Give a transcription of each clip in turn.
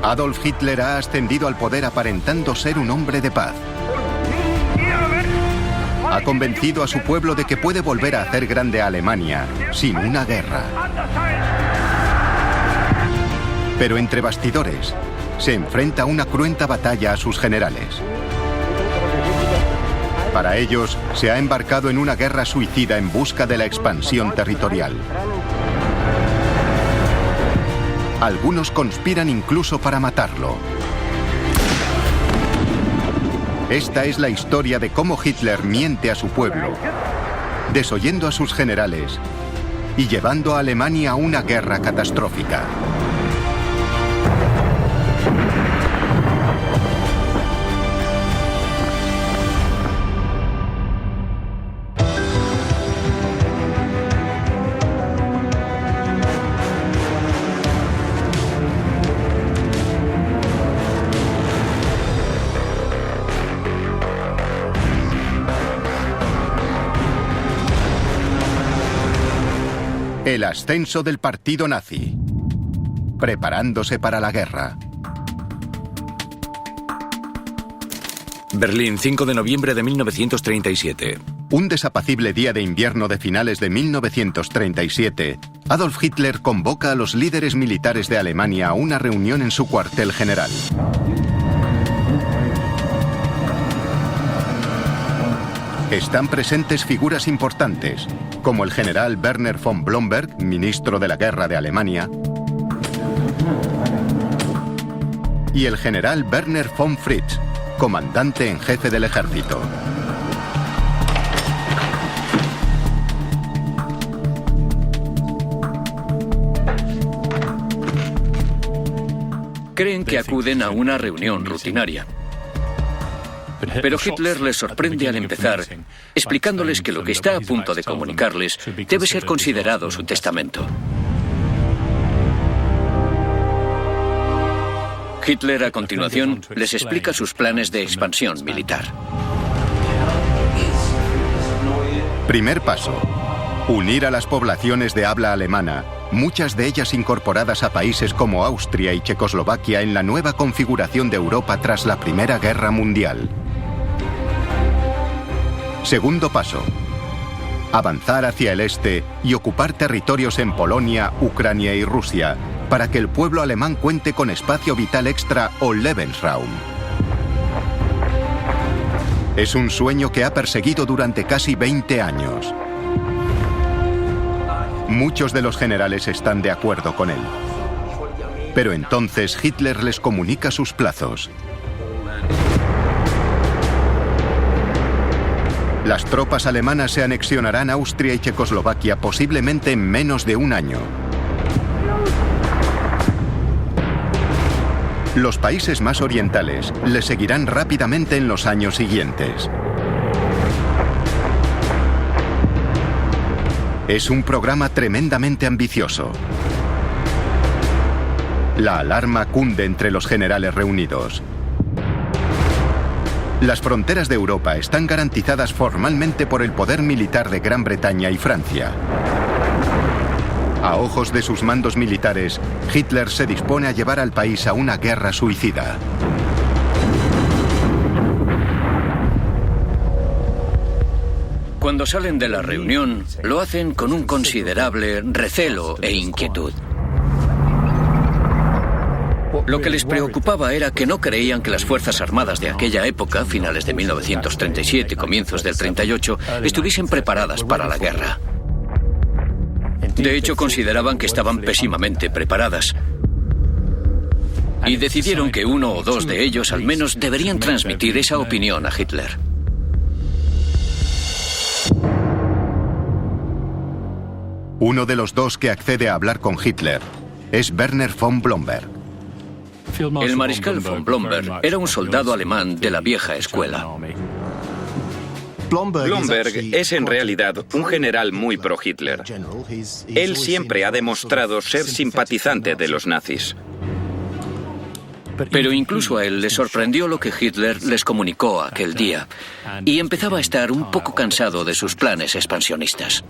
Adolf Hitler ha ascendido al poder aparentando ser un hombre de paz. Ha convencido a su pueblo de que puede volver a hacer grande a Alemania sin una guerra. Pero entre bastidores, se enfrenta a una cruenta batalla a sus generales. Para ellos, se ha embarcado en una guerra suicida en busca de la expansión territorial. Algunos conspiran incluso para matarlo. Esta es la historia de cómo Hitler miente a su pueblo, desoyendo a sus generales y llevando a Alemania a una guerra catastrófica. El ascenso del partido nazi, preparándose para la guerra. Berlín, 5 de noviembre de 1937. Un desapacible día de invierno de finales de 1937, Adolf Hitler convoca a los líderes militares de Alemania a una reunión en su cuartel general. Están presentes figuras importantes, como el general Werner von Blomberg, ministro de la Guerra de Alemania, y el general Werner von Fritz, comandante en jefe del ejército. Creen que acuden a una reunión rutinaria. Pero Hitler les sorprende al empezar, explicándoles que lo que está a punto de comunicarles debe ser considerado su testamento. Hitler, a continuación, les explica sus planes de expansión militar. Primer paso: unir a las poblaciones de habla alemana, muchas de ellas incorporadas a países como Austria y Checoslovaquia en la nueva configuración de Europa tras la Primera Guerra Mundial. Segundo paso: avanzar hacia el este y ocupar territorios en Polonia, Ucrania y Rusia, para que el pueblo alemán cuente con espacio vital extra o Lebensraum. Es un sueño que ha perseguido durante casi 20 años. Muchos de los generales están de acuerdo con él. Pero entonces Hitler les comunica sus plazos. Las tropas alemanas se anexionarán Austria y Checoslovaquia posiblemente en menos de un año. Los países más orientales le seguirán rápidamente en los años siguientes. Es un programa tremendamente ambicioso. La alarma cunde entre los generales reunidos. Las fronteras de Europa están garantizadas formalmente por el poder militar de Gran Bretaña y Francia. A ojos de sus mandos militares, Hitler se dispone a llevar al país a una guerra suicida. Cuando salen de la reunión, lo hacen con un considerable recelo e inquietud. Lo que les preocupaba era que no creían que las Fuerzas Armadas de aquella época, finales de 1937, comienzos del 38, estuviesen preparadas para la guerra. De hecho, consideraban que estaban pésimamente preparadas. Y decidieron que uno o dos de ellos al menos deberían transmitir esa opinión a Hitler. Uno de los dos que accede a hablar con Hitler es Werner von Blomberg. El mariscal von Blomberg era un soldado alemán de la vieja escuela. Blomberg es en realidad un general muy pro-Hitler. Él siempre ha demostrado ser simpatizante de los nazis. Pero incluso a él le sorprendió lo que Hitler les comunicó aquel día y empezaba a estar un poco cansado de sus planes expansionistas.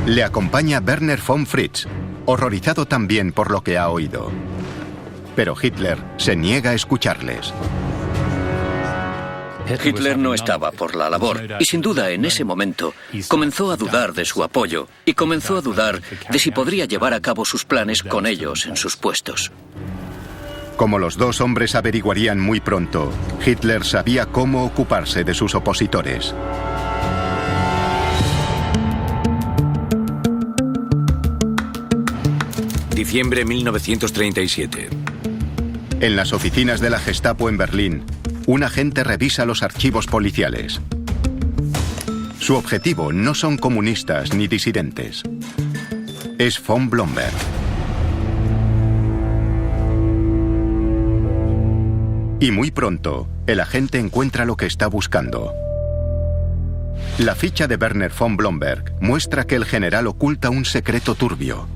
Le acompaña Werner von Fritz, horrorizado también por lo que ha oído. pero Hitler se niega a escucharles. Hitler no estaba por la labor y sin duda en ese momento comenzó a dudar de su apoyo y comenzó a dudar de si podría llevar a cabo sus planes con ellos en sus puestos. Como los dos hombres averiguarían muy pronto, Hitler sabía cómo ocuparse de sus opositores. Diciembre 1937. En las oficinas de la Gestapo en Berlín, un agente revisa los archivos policiales. Su objetivo no son comunistas ni disidentes. Es von Blomberg. Y muy pronto, el agente encuentra lo que está buscando. La ficha de Werner von Blomberg muestra que el general oculta un secreto turbio.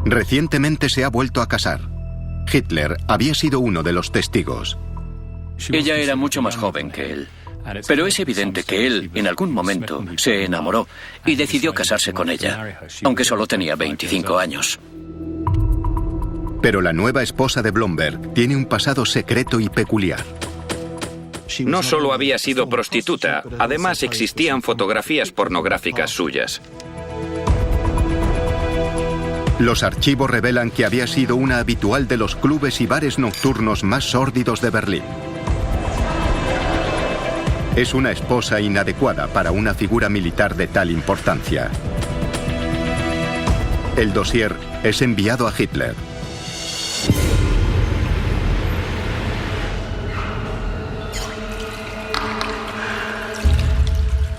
Recientemente se ha vuelto a casar. Hitler había sido uno de los testigos. Ella era mucho más joven que él. Pero es evidente que él, en algún momento, se enamoró y decidió casarse con ella, aunque solo tenía 25 años. Pero la nueva esposa de Blomberg tiene un pasado secreto y peculiar. No solo había sido prostituta, además existían fotografías pornográficas suyas. Los archivos revelan que había sido una habitual de los clubes y bares nocturnos más sórdidos de Berlín. Es una esposa inadecuada para una figura militar de tal importancia. El dossier es enviado a Hitler.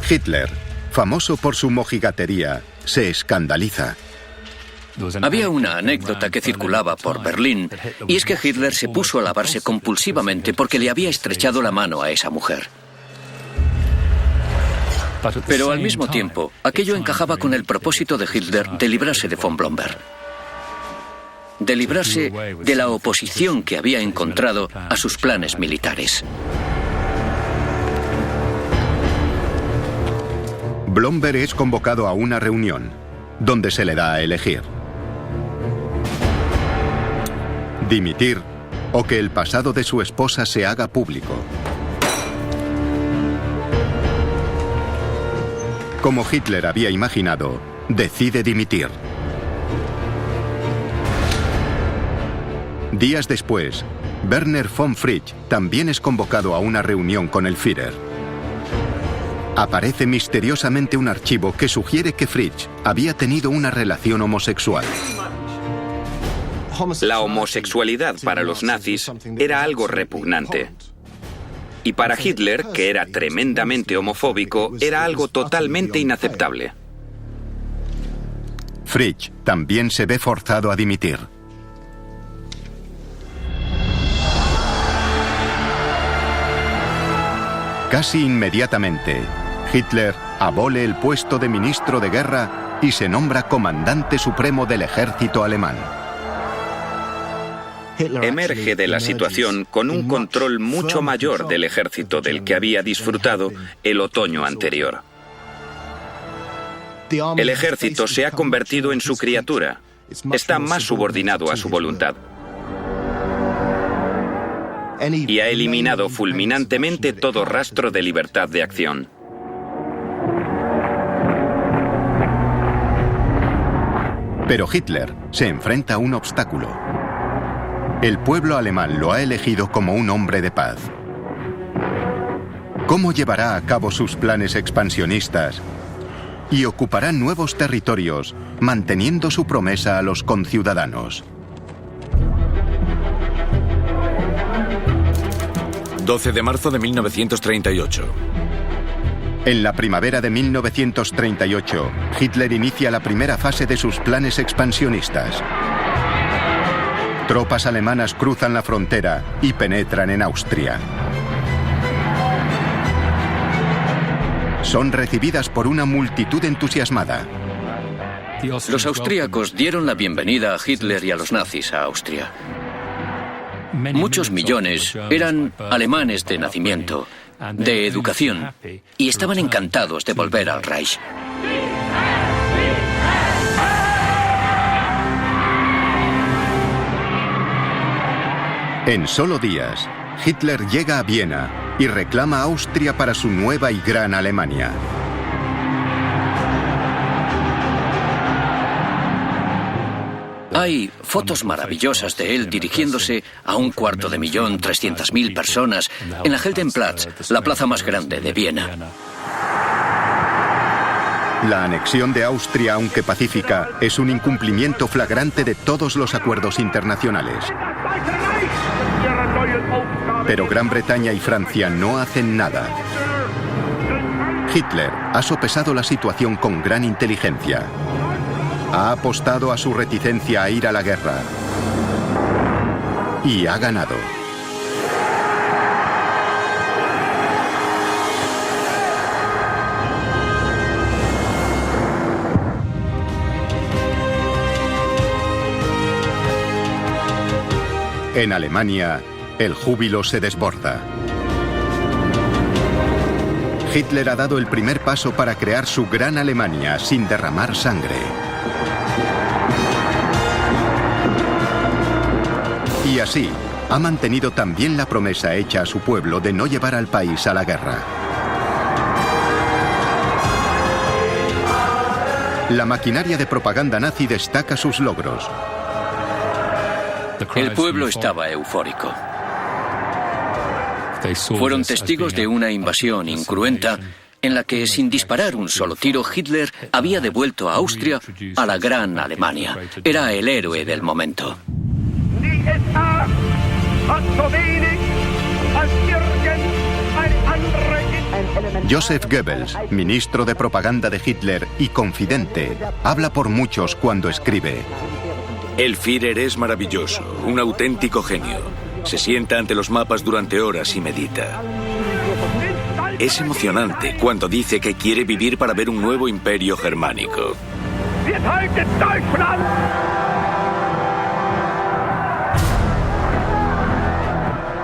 Hitler, famoso por su mojigatería, se escandaliza. Había una anécdota que circulaba por Berlín, y es que Hitler se puso a lavarse compulsivamente porque le había estrechado la mano a esa mujer. Pero al mismo tiempo, aquello encajaba con el propósito de Hitler de librarse de von Blomberg. De librarse de la oposición que había encontrado a sus planes militares. Blomberg es convocado a una reunión, donde se le da a elegir: dimitir o que el pasado de su esposa se haga público. Como Hitler había imaginado, decide dimitir. Días después, Werner von Fritsch también es convocado a una reunión con el Führer. Aparece misteriosamente un archivo que sugiere que Fritsch había tenido una relación homosexual. La homosexualidad para los nazis era algo repugnante. Y para Hitler, que era tremendamente homofóbico, era algo totalmente inaceptable. Fritsch también se ve forzado a dimitir. Casi inmediatamente, Hitler abole el puesto de ministro de guerra y se nombra comandante supremo del ejército alemán. Emerge de la situación con un control mucho mayor del ejército del que había disfrutado el otoño anterior. El ejército se ha convertido en su criatura. Está más subordinado a su voluntad. Y ha eliminado fulminantemente todo rastro de libertad de acción. Pero Hitler se enfrenta a un obstáculo. El pueblo alemán lo ha elegido como un hombre de paz. ¿Cómo llevará a cabo sus planes expansionistas y ocupará nuevos territorios, manteniendo su promesa a los conciudadanos? 12 de marzo de 1938. En la primavera de 1938, Hitler inicia la primera fase de sus planes expansionistas. Tropas alemanas cruzan la frontera y penetran en Austria. Son recibidas por una multitud entusiasmada. Los austríacos dieron la bienvenida a Hitler y a los nazis a Austria. Muchos millones eran alemanes de nacimiento, de educación, y estaban encantados de volver al Reich. En solo días, Hitler llega a Viena y reclama Austria para su nueva y gran Alemania. Hay fotos maravillosas de él dirigiéndose a 250.300.000 personas en la Heldenplatz, la plaza más grande de Viena. La anexión de Austria, aunque pacífica, es un incumplimiento flagrante de todos los acuerdos internacionales. Pero Gran Bretaña y Francia no hacen nada. Hitler ha sopesado la situación con gran inteligencia. Ha apostado a su reticencia a ir a la guerra. Y ha ganado. En Alemania, el júbilo se desborda. Hitler ha dado el primer paso para crear su gran Alemania sin derramar sangre. Y así, ha mantenido también la promesa hecha a su pueblo de no llevar al país a la guerra. La maquinaria de propaganda nazi destaca sus logros. El pueblo estaba eufórico. Fueron testigos de una invasión incruenta en la que, sin disparar un solo tiro, Hitler había devuelto a Austria a la gran Alemania. Era el héroe del momento. Joseph Goebbels, ministro de propaganda de Hitler y confidente, habla por muchos cuando escribe: El Führer es maravilloso, un auténtico genio. Se sienta ante los mapas durante horas y medita. Es emocionante cuando dice que quiere vivir para ver un nuevo imperio germánico.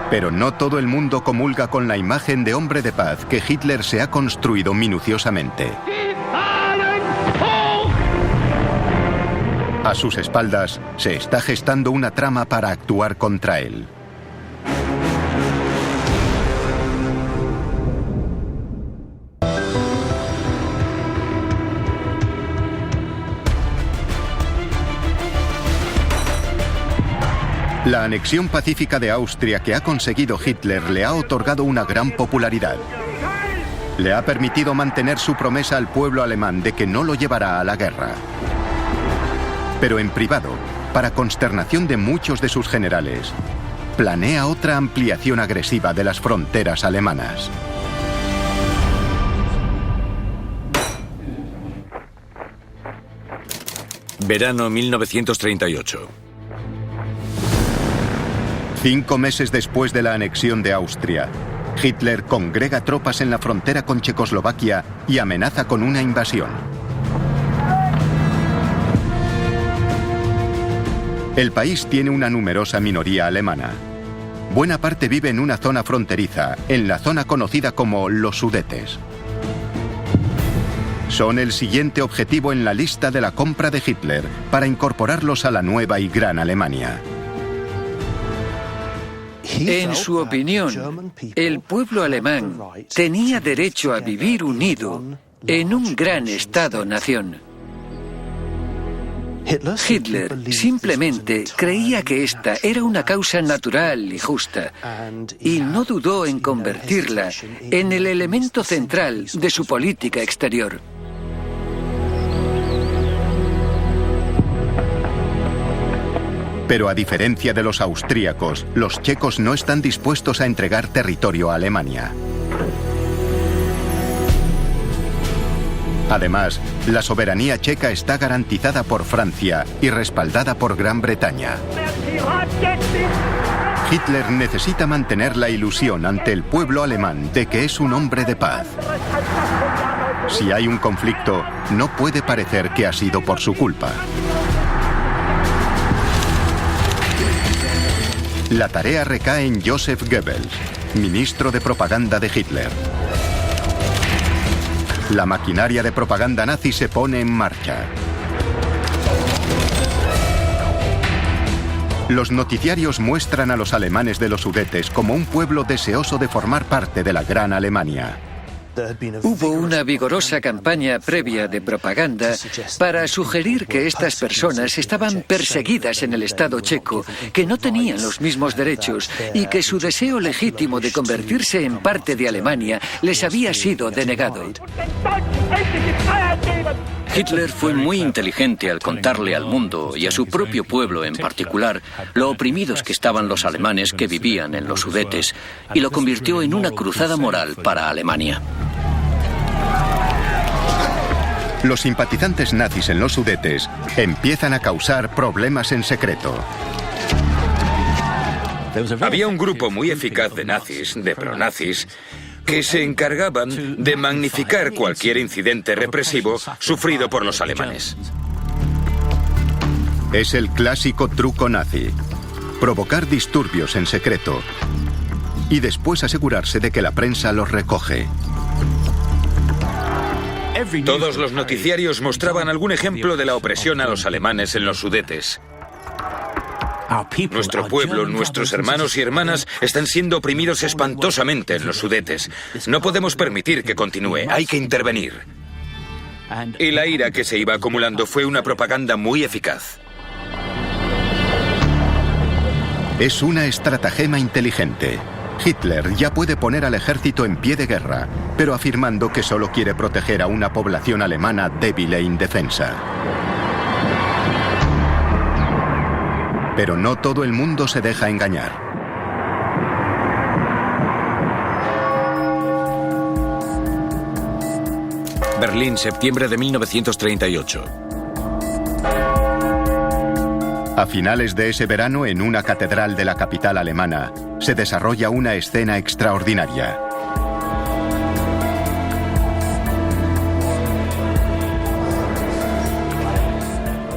Pero no todo el mundo comulga con la imagen de hombre de paz que Hitler se ha construido minuciosamente. A sus espaldas se está gestando una trama para actuar contra él. La anexión pacífica de Austria que ha conseguido Hitler le ha otorgado una gran popularidad. Le ha permitido mantener su promesa al pueblo alemán de que no lo llevará a la guerra. Pero en privado, para consternación de muchos de sus generales, planea otra ampliación agresiva de las fronteras alemanas. Verano 1938. 5 meses después de la anexión de Austria, Hitler congrega tropas en la frontera con Checoslovaquia y amenaza con una invasión. El país tiene una numerosa minoría alemana. Buena parte vive en una zona fronteriza, en la zona conocida como los Sudetes. Son el siguiente objetivo en la lista de la compra de Hitler para incorporarlos a la nueva y gran Alemania. En su opinión, el pueblo alemán tenía derecho a vivir unido en un gran Estado-nación. Hitler simplemente creía que esta era una causa natural y justa, y no dudó en convertirla en el elemento central de su política exterior. Pero a diferencia de los austríacos, los checos no están dispuestos a entregar territorio a Alemania. Además, la soberanía checa está garantizada por Francia y respaldada por Gran Bretaña. Hitler necesita mantener la ilusión ante el pueblo alemán de que es un hombre de paz. Si hay un conflicto, no puede parecer que ha sido por su culpa. La tarea recae en Joseph Goebbels, ministro de propaganda de Hitler. La maquinaria de propaganda nazi se pone en marcha. Los noticiarios muestran a los alemanes de los Sudetes como un pueblo deseoso de formar parte de la Gran Alemania. Hubo una vigorosa campaña previa de propaganda para sugerir que estas personas estaban perseguidas en el Estado checo, que no tenían los mismos derechos y que su deseo legítimo de convertirse en parte de Alemania les había sido denegado. Hitler fue muy inteligente al contarle al mundo y a su propio pueblo en particular lo oprimidos que estaban los alemanes que vivían en los Sudetes y lo convirtió en una cruzada moral para Alemania. Los simpatizantes nazis en los Sudetes empiezan a causar problemas en secreto. Había un grupo muy eficaz de nazis, de pronazis, que se encargaban de magnificar cualquier incidente represivo sufrido por los alemanes. Es el clásico truco nazi: provocar disturbios en secreto y después asegurarse de que la prensa los recoge. Todos los noticiarios mostraban algún ejemplo de la opresión a los alemanes en los Sudetes. Nuestro pueblo, nuestros hermanos y hermanas están siendo oprimidos espantosamente en los Sudetes. No podemos permitir que continúe, hay que intervenir. Y la ira que se iba acumulando fue una propaganda muy eficaz. Es una estratagema inteligente. Hitler ya puede poner al ejército en pie de guerra, pero afirmando que solo quiere proteger a una población alemana débil e indefensa. Pero no todo el mundo se deja engañar. Berlín, septiembre de 1938. A finales de ese verano, en una catedral de la capital alemana, se desarrolla una escena extraordinaria.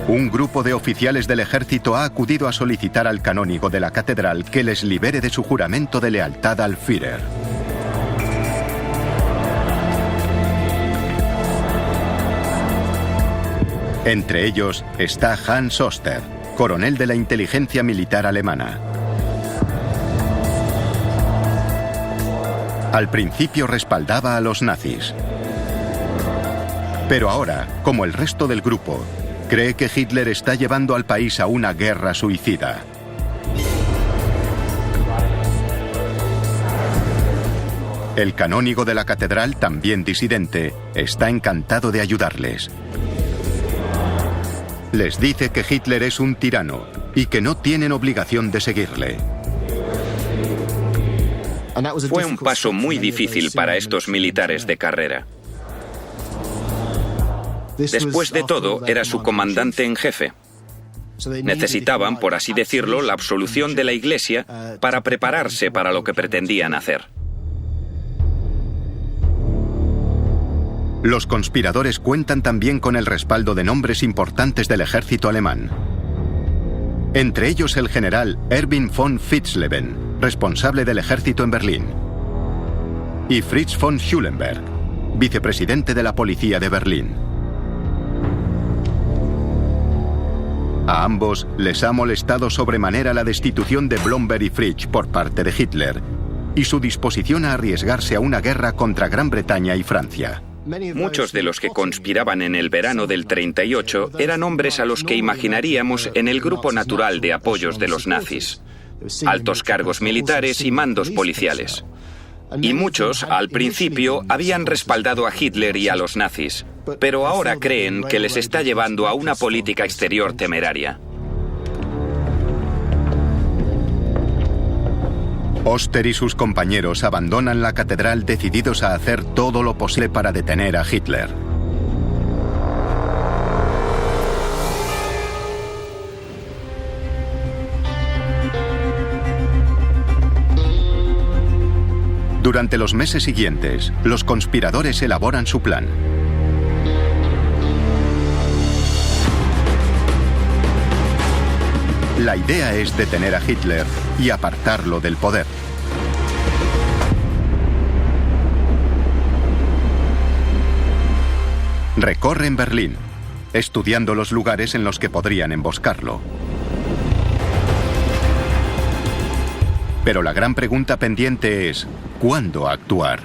Un grupo de oficiales del ejército ha acudido a solicitar al canónigo de la catedral que les libere de su juramento de lealtad al Führer. Entre ellos está Hans Oster, coronel de la inteligencia militar alemana. Al principio respaldaba a los nazis. Pero ahora, como el resto del grupo, cree que Hitler está llevando al país a una guerra suicida. El canónigo de la catedral, también disidente, está encantado de ayudarles. Les dice que Hitler es un tirano y que no tienen obligación de seguirle. Fue un paso muy difícil para estos militares de carrera. Después de todo, era su comandante en jefe. Necesitaban, por así decirlo, la absolución de la Iglesia para prepararse para lo que pretendían hacer. Los conspiradores cuentan también con el respaldo de nombres importantes del ejército alemán. Entre ellos el general Erwin von Witzleben, responsable del ejército en Berlín, y Fritz von Schulenberg, vicepresidente de la policía de Berlín. A ambos les ha molestado sobremanera la destitución de Blomberg y Fritsch por parte de Hitler y su disposición a arriesgarse a una guerra contra Gran Bretaña y Francia. Muchos de los que conspiraban en el verano del 38 eran hombres a los que imaginaríamos en el grupo natural de apoyos de los nazis. Altos cargos militares y mandos policiales. Y muchos, al principio, habían respaldado a Hitler y a los nazis, pero ahora creen que les está llevando a una política exterior temeraria. Oster y sus compañeros abandonan la catedral decididos a hacer todo lo posible para detener a Hitler. Durante los meses siguientes, los conspiradores elaboran su plan. La idea es detener a Hitler y apartarlo del poder. Recorren Berlín, estudiando los lugares en los que podrían emboscarlo. Pero la gran pregunta pendiente es, ¿cuándo actuar?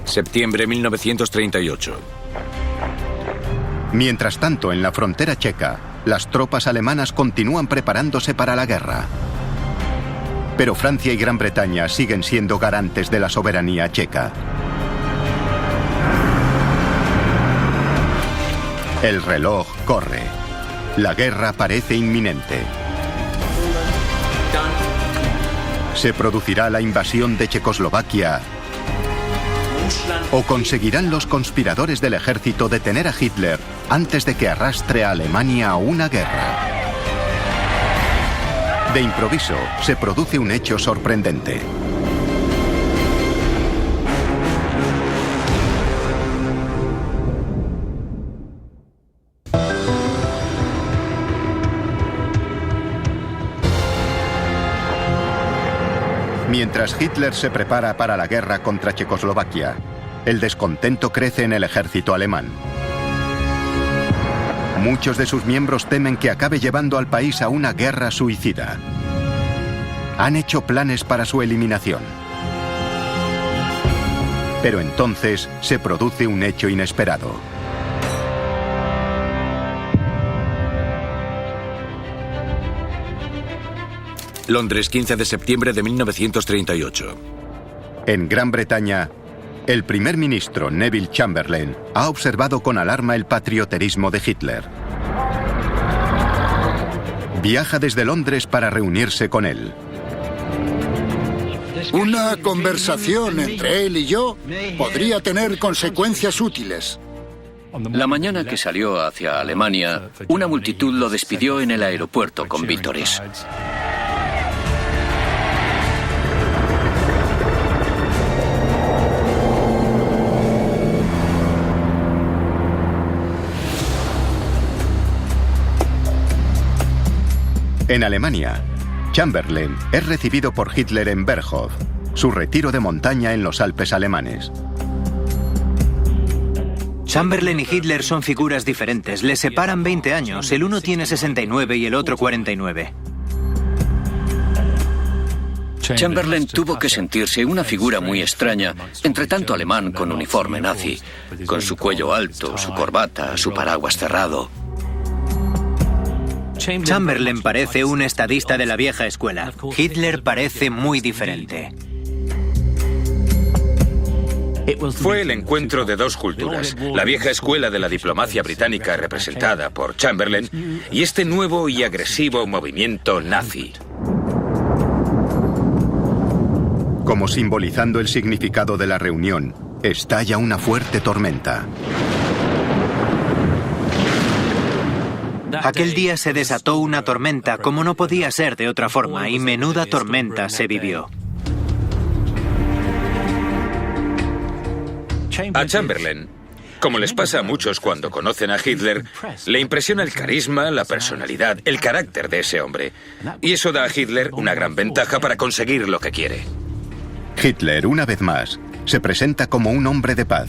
Septiembre 1938. Mientras tanto, en la frontera checa, las tropas alemanas continúan preparándose para la guerra. Pero Francia y Gran Bretaña siguen siendo garantes de la soberanía checa. El reloj corre. La guerra parece inminente. ¿Se producirá la invasión de Checoslovaquia? ¿O conseguirán los conspiradores del ejército detener a Hitler antes de que arrastre a Alemania a una guerra? De improviso, se produce un hecho sorprendente. Mientras Hitler se prepara para la guerra contra Checoslovaquia, el descontento crece en el ejército alemán. Muchos de sus miembros temen que acabe llevando al país a una guerra suicida. Han hecho planes para su eliminación. Pero entonces se produce un hecho inesperado. Londres, 15 de septiembre de 1938. En Gran Bretaña, el primer ministro Neville Chamberlain ha observado con alarma el patrioterismo de Hitler. Viaja desde Londres para reunirse con él. Una conversación entre él y yo podría tener consecuencias útiles. La mañana que salió hacia Alemania, una multitud lo despidió en el aeropuerto con vítores. En Alemania, Chamberlain es recibido por Hitler en Berghof, su retiro de montaña en los Alpes alemanes. Chamberlain y Hitler son figuras diferentes, les separan 20 años, el uno tiene 69 y el otro 49. Chamberlain tuvo que sentirse una figura muy extraña, entre tanto alemán con uniforme nazi, con su cuello alto, su corbata, su paraguas cerrado. Chamberlain parece un estadista de la vieja escuela. Hitler parece muy diferente. Fue el encuentro de dos culturas, la vieja escuela de la diplomacia británica representada por Chamberlain y este nuevo y agresivo movimiento nazi. Como simbolizando el significado de la reunión, estalla una fuerte tormenta. Aquel día se desató una tormenta, como no podía ser de otra forma, y menuda tormenta se vivió. A Chamberlain, como les pasa a muchos cuando conocen a Hitler, le impresiona el carisma, la personalidad, el carácter de ese hombre. Y eso da a Hitler una gran ventaja para conseguir lo que quiere. Hitler, una vez más, se presenta como un hombre de paz,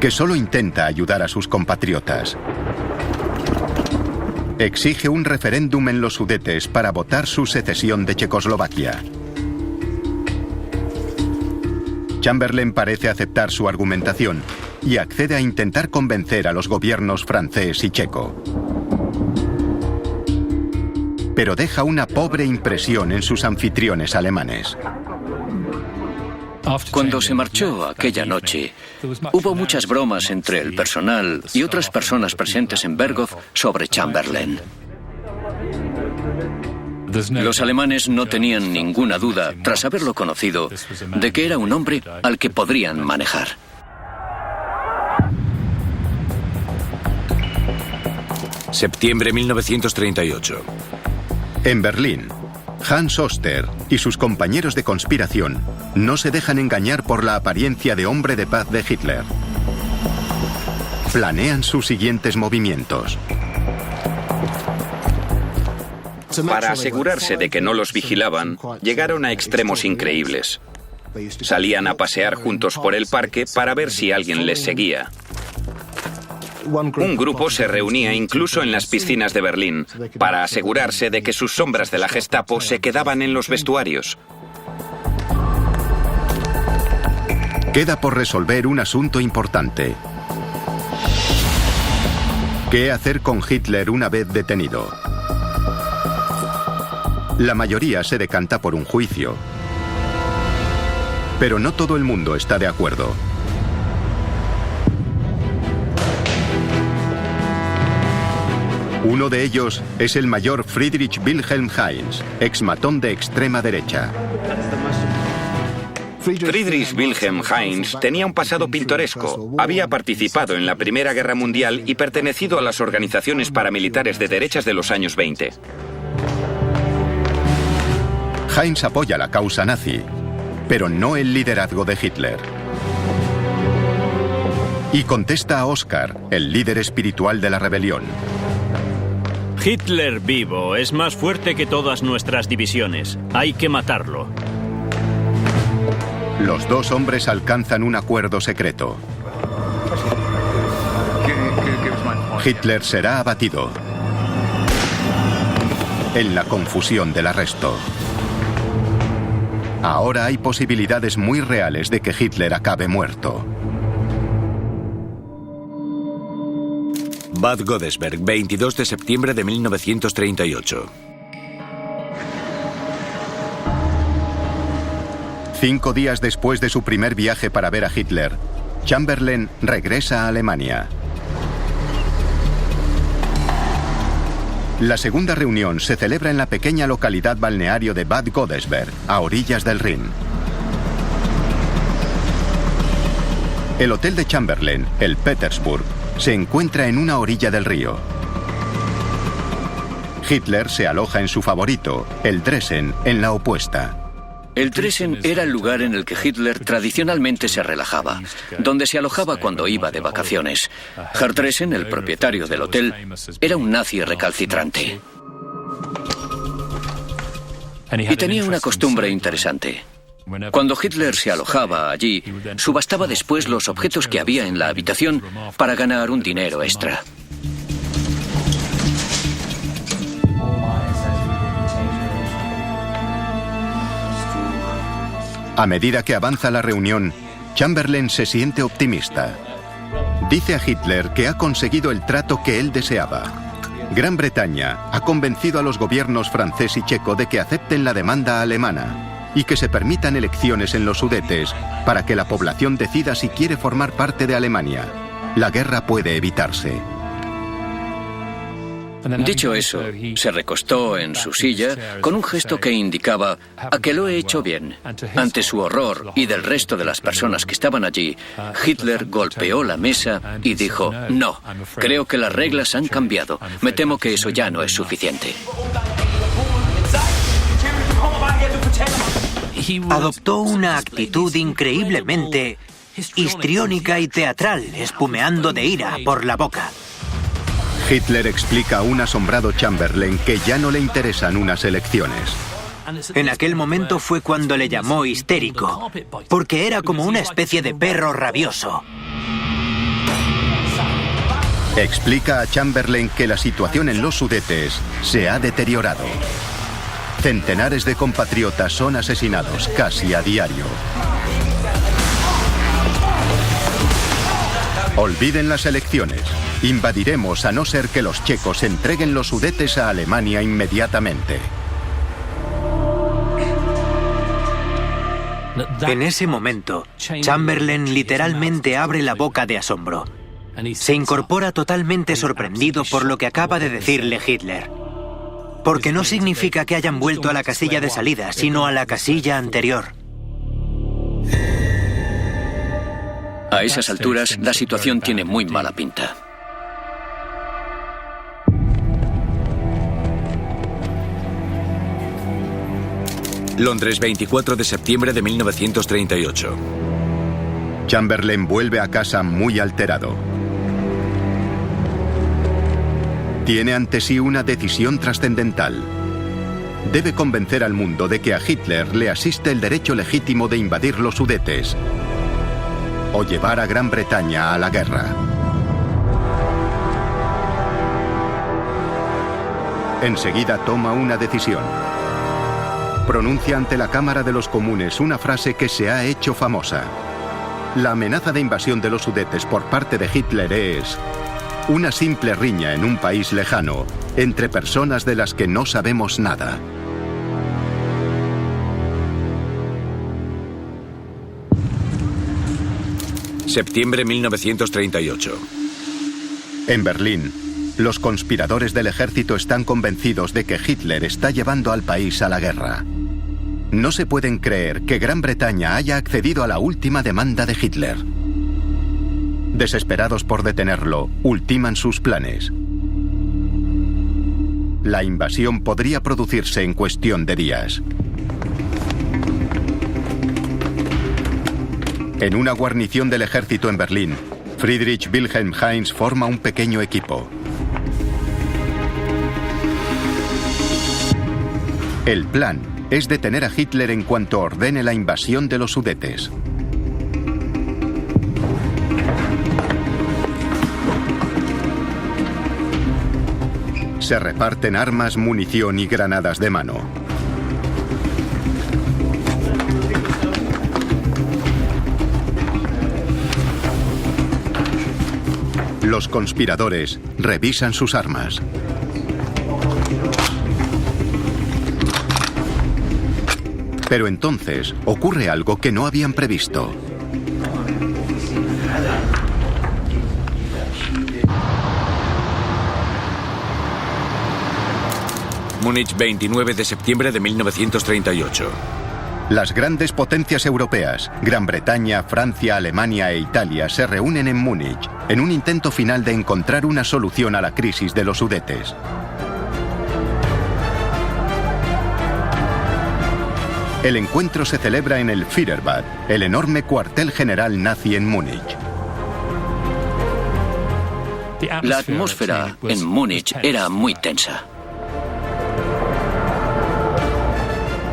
que solo intenta ayudar a sus compatriotas. Exige un referéndum en los Sudetes para votar su secesión de Checoslovaquia. Chamberlain parece aceptar su argumentación y accede a intentar convencer a los gobiernos francés y checo. Pero deja una pobre impresión en sus anfitriones alemanes. Cuando se marchó aquella noche, hubo muchas bromas entre el personal y otras personas presentes en Berghof sobre Chamberlain. Los alemanes no tenían ninguna duda, tras haberlo conocido, de que era un hombre al que podrían manejar. Septiembre 1938. En Berlín, Hans Oster y sus compañeros de conspiración no se dejan engañar por la apariencia de hombre de paz de Hitler. Planean sus siguientes movimientos. Para asegurarse de que no los vigilaban, llegaron a extremos increíbles. Salían a pasear juntos por el parque para ver si alguien les seguía. Un grupo se reunía incluso en las piscinas de Berlín para asegurarse de que sus sombras de la Gestapo se quedaban en los vestuarios. Queda por resolver un asunto importante. ¿Qué hacer con Hitler una vez detenido? La mayoría se decanta por un juicio. Pero no todo el mundo está de acuerdo. Uno de ellos es el mayor Friedrich Wilhelm Heinz, exmatón de extrema derecha. Friedrich Wilhelm Heinz tenía un pasado pintoresco. Había participado en la Primera Guerra Mundial y pertenecido a las organizaciones paramilitares de derechas de los años 20. Heinz apoya la causa nazi, pero no el liderazgo de Hitler. Y contesta a Oskar, el líder espiritual de la rebelión. Hitler vivo es más fuerte que todas nuestras divisiones. Hay que matarlo. Los dos hombres alcanzan un acuerdo secreto. Hitler será abatido. En la confusión del arresto. Ahora hay posibilidades muy reales de que Hitler acabe muerto. Bad Godesberg, 22 de septiembre de 1938. 5 días después de su primer viaje para ver a Hitler, Chamberlain regresa a Alemania. La segunda reunión se celebra en la pequeña localidad balneario de Bad Godesberg, a orillas del Rin. El hotel de Chamberlain, el Petersburg, se encuentra en una orilla del río. Hitler se aloja en su favorito, el Dresden, en la opuesta. El Dresden era el lugar en el que Hitler tradicionalmente se relajaba, donde se alojaba cuando iba de vacaciones. Herr Dresden, el propietario del hotel, era un nazi recalcitrante. Y tenía una costumbre interesante. Cuando Hitler se alojaba allí, subastaba después los objetos que había en la habitación para ganar un dinero extra. A medida que avanza la reunión, Chamberlain se siente optimista. Dice a Hitler que ha conseguido el trato que él deseaba. Gran Bretaña ha convencido a los gobiernos francés y checo de que acepten la demanda alemana y que se permitan elecciones en los Sudetes para que la población decida si quiere formar parte de Alemania. La guerra puede evitarse. Dicho eso, se recostó en su silla con un gesto que indicaba a que lo he hecho bien. Ante su horror y del resto de las personas que estaban allí, Hitler golpeó la mesa y dijo: no, creo que las reglas han cambiado. Me temo que eso ya no es suficiente. Adoptó una actitud increíblemente histriónica y teatral, espumeando de ira por la boca. Hitler explica a un asombrado Chamberlain que ya no le interesan unas elecciones. En aquel momento fue cuando le llamó histérico, porque era como una especie de perro rabioso. Explica a Chamberlain que la situación en los Sudetes se ha deteriorado. Centenares de compatriotas son asesinados casi a diario. Olviden las elecciones. Invadiremos a no ser que los checos entreguen los Sudetes a Alemania inmediatamente. En ese momento, Chamberlain literalmente abre la boca de asombro. Se incorpora totalmente sorprendido por lo que acaba de decirle Hitler. Porque no significa que hayan vuelto a la casilla de salida, sino a la casilla anterior. A esas alturas, la situación tiene muy mala pinta. Londres, 24 de septiembre de 1938. Chamberlain vuelve a casa muy alterado. Tiene ante sí una decisión trascendental. debe convencer al mundo de que a Hitler le asiste el derecho legítimo de invadir los Sudetes o llevar a Gran Bretaña a la guerra. Enseguida toma una decisión. Pronuncia ante la Cámara de los Comunes una frase que se ha hecho famosa. La amenaza de invasión de los Sudetes por parte de Hitler es una simple riña en un país lejano, entre personas de las que no sabemos nada. Septiembre 1938. En Berlín, los conspiradores del ejército están convencidos de que Hitler está llevando al país a la guerra. No se pueden creer que Gran Bretaña haya accedido a la última demanda de Hitler. Desesperados por detenerlo, ultiman sus planes. La invasión podría producirse en cuestión de días. En una guarnición del ejército en Berlín, Friedrich Wilhelm Heinz forma un pequeño equipo. El plan es detener a Hitler en cuanto ordene la invasión de los Sudetes. Se reparten armas, munición y granadas de mano. Los conspiradores revisan sus armas. Pero entonces ocurre algo que no habían previsto. Múnich, 29 de septiembre de 1938. Las grandes potencias europeas, Gran Bretaña, Francia, Alemania e Italia, se reúnen en Múnich en un intento final de encontrar una solución a la crisis de los Sudetes. El encuentro se celebra en el Führerbad, el enorme cuartel general nazi en Múnich. La atmósfera en Múnich era muy tensa.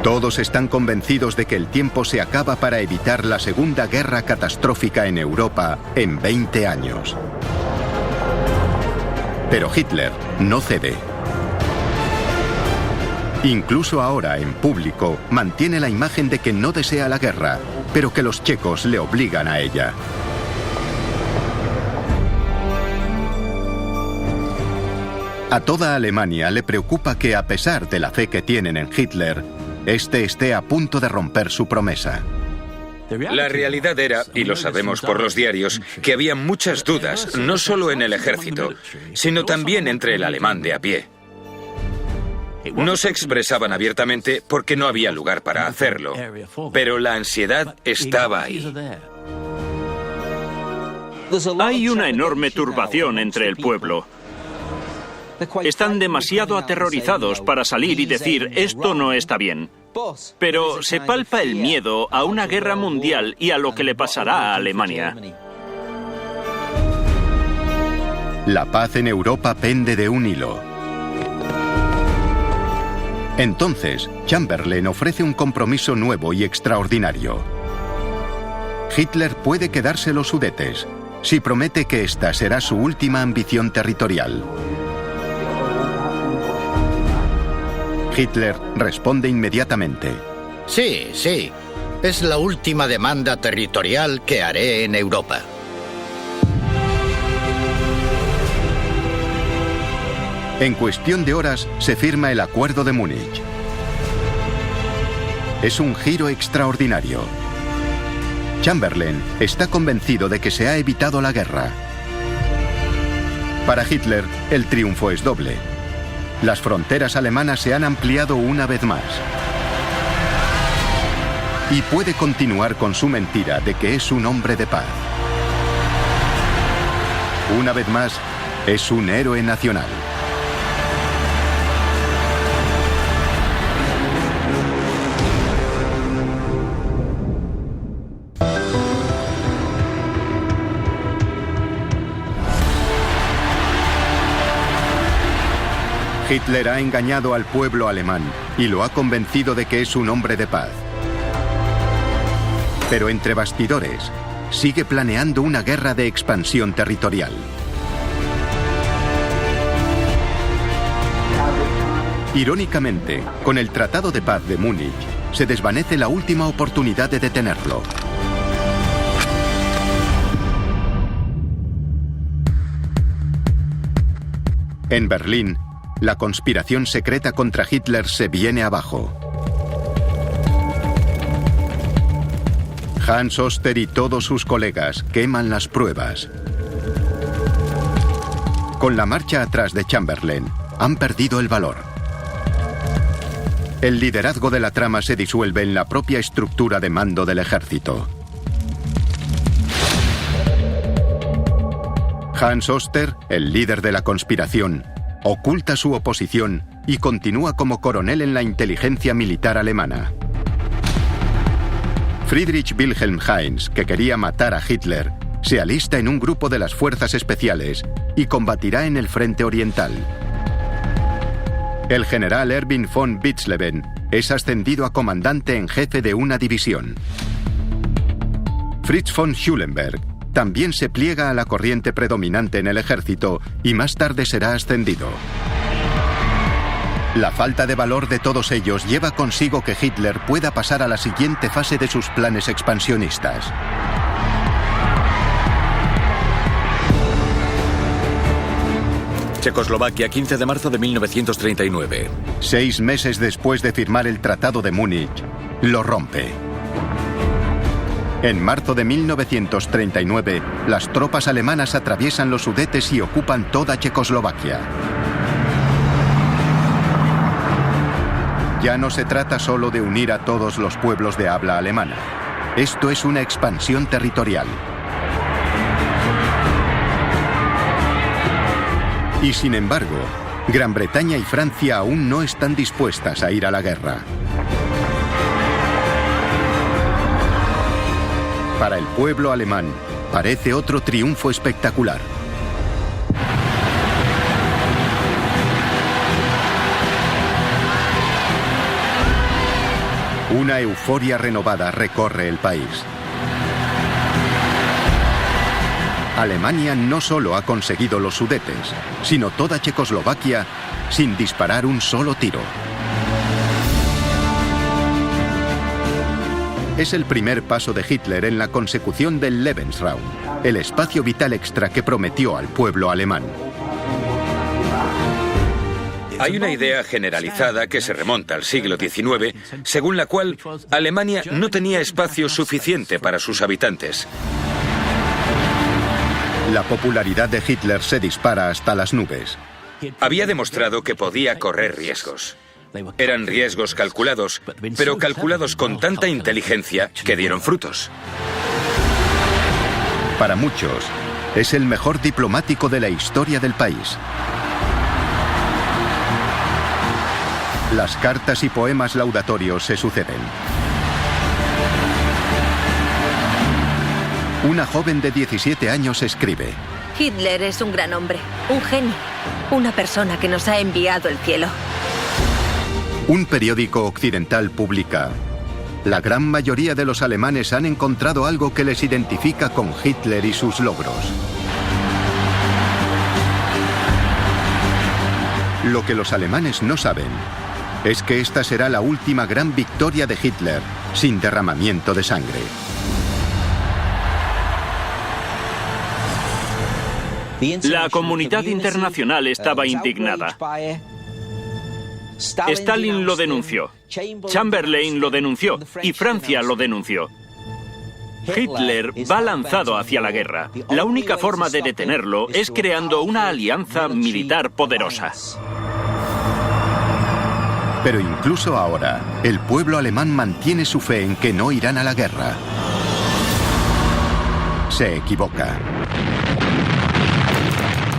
Todos están convencidos de que el tiempo se acaba para evitar la segunda guerra catastrófica en Europa en 20 años. Pero Hitler no cede. Incluso ahora, en público, mantiene la imagen de que no desea la guerra, pero que los checos le obligan a ella. A toda Alemania le preocupa que, a pesar de la fe que tienen en Hitler, este esté a punto de romper su promesa. La realidad era, y lo sabemos por los diarios, que había muchas dudas, no solo en el ejército, sino también entre el alemán de a pie. No se expresaban abiertamente porque no había lugar para hacerlo, pero la ansiedad estaba ahí. Hay una enorme turbación entre el pueblo. Están demasiado aterrorizados para salir y decir esto no está bien. Pero se palpa el miedo a una guerra mundial y a lo que le pasará a Alemania. La paz en Europa pende de un hilo. Entonces, Chamberlain ofrece un compromiso nuevo y extraordinario. Hitler puede quedarse los Sudetes si promete que esta será su última ambición territorial. Hitler responde inmediatamente. Sí, sí. Es la última demanda territorial que haré en Europa. En cuestión de horas se firma el Acuerdo de Múnich. Es un giro extraordinario. Chamberlain está convencido de que se ha evitado la guerra. Para Hitler, el triunfo es doble. Las fronteras alemanas se han ampliado una vez más. Y puede continuar con su mentira de que es un hombre de paz. Una vez más, es un héroe nacional. Hitler ha engañado al pueblo alemán y lo ha convencido de que es un hombre de paz. Pero entre bastidores, sigue planeando una guerra de expansión territorial. Irónicamente, con el Tratado de Paz de Múnich, se desvanece la última oportunidad de detenerlo. En Berlín, la conspiración secreta contra Hitler se viene abajo. Hans Oster y todos sus colegas queman las pruebas. Con la marcha atrás de Chamberlain, han perdido el valor. El liderazgo de la trama se disuelve en la propia estructura de mando del ejército. Hans Oster, el líder de la conspiración, oculta su oposición y continúa como coronel en la inteligencia militar alemana. Friedrich Wilhelm Heinz, que quería matar a Hitler, se alista en un grupo de las fuerzas especiales y combatirá en el frente oriental. El general Erwin von Witzleben es ascendido a comandante en jefe de una división. Fritz von Schulenberg también se pliega a la corriente predominante en el ejército y más tarde será ascendido. La falta de valor de todos ellos lleva consigo que Hitler pueda pasar a la siguiente fase de sus planes expansionistas. Checoslovaquia, 15 de marzo de 1939. 6 meses después de firmar el Tratado de Múnich, lo rompe. En marzo de 1939, las tropas alemanas atraviesan los Sudetes y ocupan toda Checoslovaquia. Ya no se trata solo de unir a todos los pueblos de habla alemana. Esto es una expansión territorial. Y sin embargo, Gran Bretaña y Francia aún no están dispuestas a ir a la guerra. Para el pueblo alemán, parece otro triunfo espectacular. Una euforia renovada recorre el país. Alemania no solo ha conseguido los Sudetes, sino toda Checoslovaquia sin disparar un solo tiro. Es el primer paso de Hitler en la consecución del Lebensraum, el espacio vital extra que prometió al pueblo alemán. Hay una idea generalizada que se remonta al siglo XIX, según la cual Alemania no tenía espacio suficiente para sus habitantes. La popularidad de Hitler se dispara hasta las nubes. Había demostrado que podía correr riesgos. Eran riesgos calculados, pero calculados con tanta inteligencia que dieron frutos. Para muchos, es el mejor diplomático de la historia del país. Las cartas y poemas laudatorios se suceden. Una joven de 17 años escribe: Hitler es un gran hombre, un genio, una persona que nos ha enviado el cielo. Un periódico occidental publica: la gran mayoría de los alemanes han encontrado algo que les identifica con Hitler y sus logros. Lo que los alemanes no saben es que esta será la última gran victoria de Hitler sin derramamiento de sangre. La comunidad internacional estaba indignada. Stalin lo denunció, Chamberlain lo denunció y Francia lo denunció. Hitler va lanzado hacia la guerra. La única forma de detenerlo es creando una alianza militar poderosa. Pero incluso ahora, el pueblo alemán mantiene su fe en que no irán a la guerra. Se equivoca.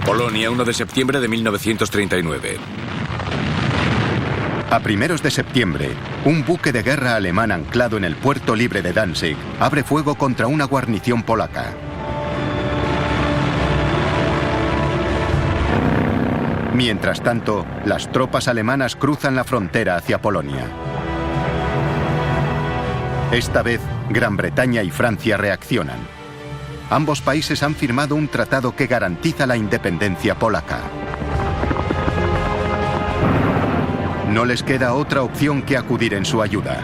Polonia, 1 de septiembre de 1939. A primeros de septiembre, un buque de guerra alemán anclado en el puerto libre de Danzig abre fuego contra una guarnición polaca. Mientras tanto, las tropas alemanas cruzan la frontera hacia Polonia. Esta vez, Gran Bretaña y Francia reaccionan. Ambos países han firmado un tratado que garantiza la independencia polaca. No les queda otra opción que acudir en su ayuda.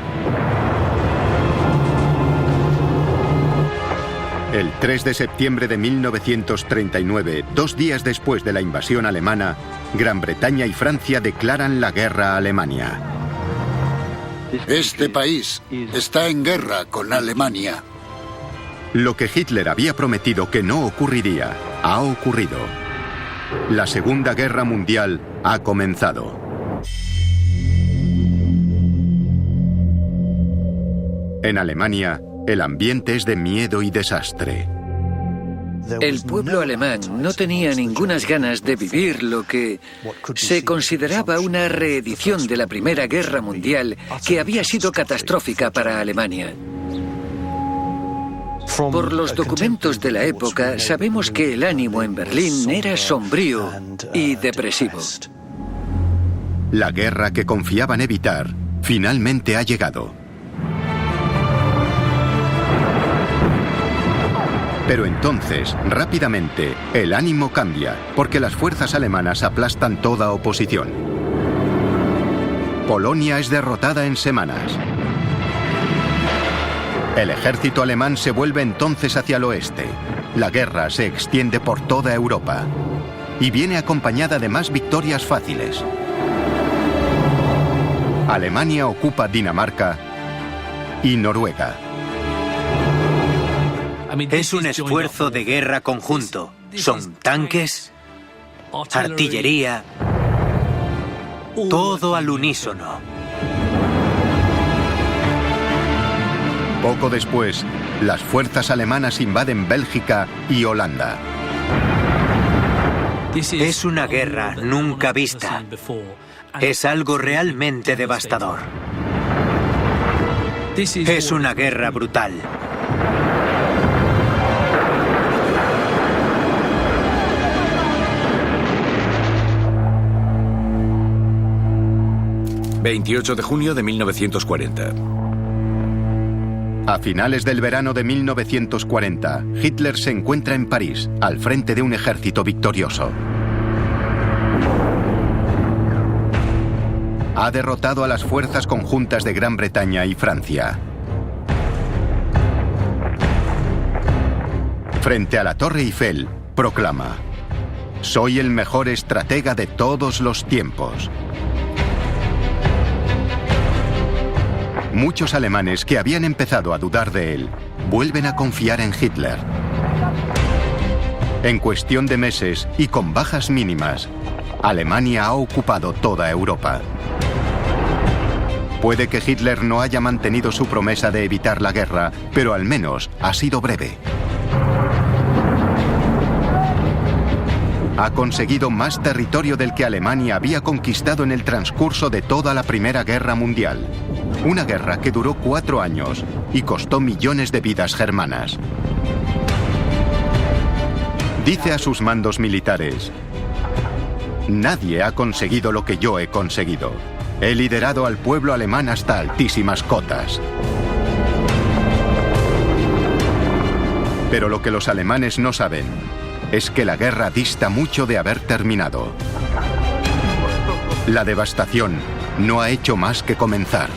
El 3 de septiembre de 1939, 2 días después de la invasión alemana, Gran Bretaña y Francia declaran la guerra a Alemania. Este país está en guerra con Alemania. Lo que Hitler había prometido que no ocurriría, ha ocurrido. La Segunda Guerra Mundial ha comenzado. En Alemania, el ambiente es de miedo y desastre. El pueblo alemán no tenía ningunas ganas de vivir lo que se consideraba una reedición de la Primera Guerra Mundial, que había sido catastrófica para Alemania. Por los documentos de la época, sabemos que el ánimo en Berlín era sombrío y depresivo. La guerra que confiaban evitar finalmente ha llegado. Pero entonces, rápidamente, el ánimo cambia, porque las fuerzas alemanas aplastan toda oposición. Polonia es derrotada en semanas. El ejército alemán se vuelve entonces hacia el oeste. La guerra se extiende por toda Europa y viene acompañada de más victorias fáciles. Alemania ocupa Dinamarca y Noruega. Es un esfuerzo de guerra conjunto. Son tanques, artillería, todo al unísono. Poco después, las fuerzas alemanas invaden Bélgica y Holanda. Es una guerra nunca vista. Es algo realmente devastador. Es una guerra brutal. ...28 de junio de 1940. A finales del verano de 1940, Hitler se encuentra en París, al frente de un ejército victorioso. Ha derrotado a las fuerzas conjuntas de Gran Bretaña y Francia. Frente a la Torre Eiffel, proclama: «Soy el mejor estratega de todos los tiempos». Muchos alemanes que habían empezado a dudar de él, vuelven a confiar en Hitler. En cuestión de meses y con bajas mínimas, Alemania ha ocupado toda Europa. Puede que Hitler no haya mantenido su promesa de evitar la guerra, pero al menos ha sido breve. Ha conseguido más territorio del que Alemania había conquistado en el transcurso de toda la Primera Guerra Mundial. Una guerra que duró 4 años y costó millones de vidas germanas. Dice a sus mandos militares: «Nadie ha conseguido lo que yo he conseguido. He liderado al pueblo alemán hasta altísimas cotas». Pero lo que los alemanes no saben es que la guerra dista mucho de haber terminado. La devastación no ha hecho más que comenzar.